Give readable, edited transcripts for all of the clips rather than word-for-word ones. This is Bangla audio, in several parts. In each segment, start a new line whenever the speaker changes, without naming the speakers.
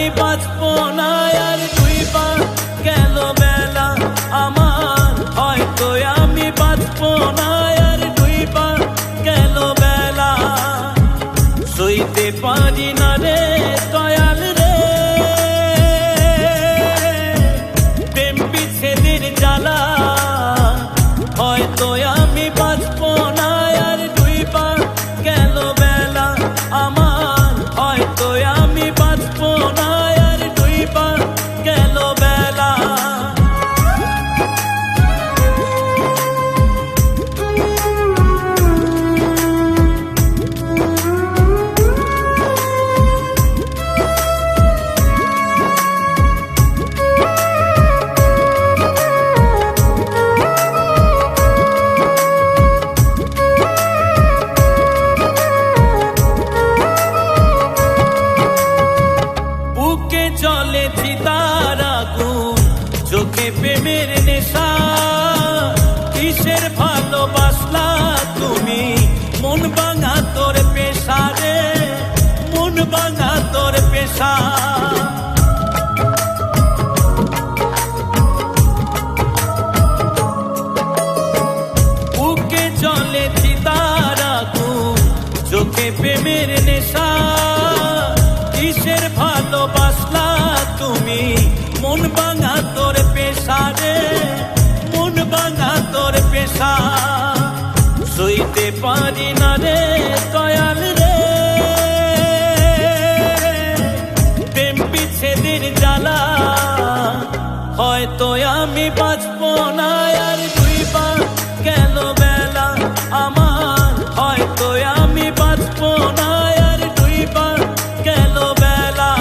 আমি বাঁচবো না আর দুইবার গেল বেলা আমার, হয়তো আমি বাঁচবো না আর দুইবার গেল বেলা। সইতে পারি না রে দয়াল রে প্রেম বিচ্ছেদের জ্বালা, হয়তো আমি বাঁচবো না আর দুইবার গেল বেলা আমার, হয়তো আমি বাঁচবো না আর দুইবার গেল বেলা। জলে চিতার আগুন, চোখে প্রেমের নেশা, কিসের ভালোবাসলা তুমি, মন ভাঙা তোর পেশা রে, মন ভাঙা তোর পেশা। বুকে জলে চিতার আগুন, চোখে প্রেমের নেশা, কিসের ভালোবাসলা তুমি, মন ভাঙা তোর পেশা রে, মন ভাঙা তোর পেশা। সইতে পারি না রে দয়াল রে প্রেম বিচ্ছেদের জ্বালা, হয়তো আমি বাঁচবো না আর দুইবার গেল বেলা আমার, হয়তো আমি বাঁচবো না আর দুইবার গেল বেলা।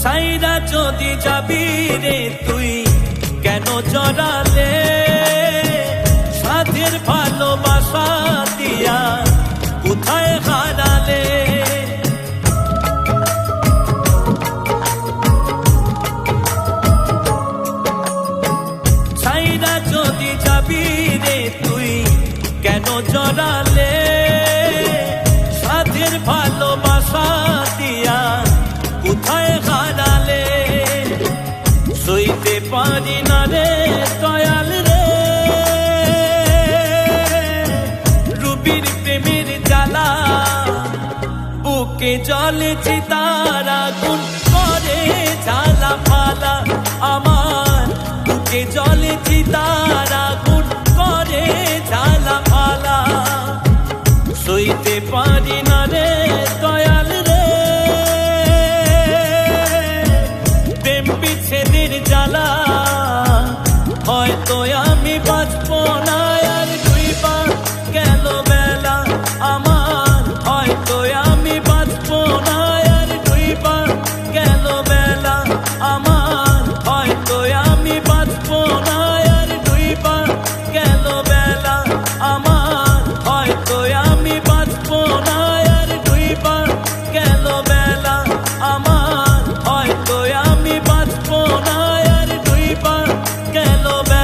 সাইরা যদি যাবি রে তুই কেন জড়ালে, সাথের ভালোবাসা দিয়া কোথায় হারালে। সাইরা যদি যাবি রে তুই কেন জড়ালে, সাথের ভালোবাসা দিয়া কোথায় হারালে। সইতে পারি না রে দয়াল রে রুবির প্রেমের জ্বালা, বুকে জলে চিতার আগুন করে জ্বালা ফালা আমার, বুকে জলে চিতার আগুন করে জ্বালা ফালা। সইতে পারি না রে দয়াল রে প্রেম বিচ্ছেদের জ্বালা, হয়তো আমি বাঁচবো না আর দুইবার গেল বেলা আমার, হয়তো আমি বাঁচবো না আর দুইবার গেল বেলা আমার, হয়তো আমি বাঁচবো না আর দুইবার গেল বেলা আমার, হয়তো আমি বাঁচবো না আর দুইবার গেল বেলা আমার, হয়তো আমি বাঁচবো না আর দুইবার গেল বেলা।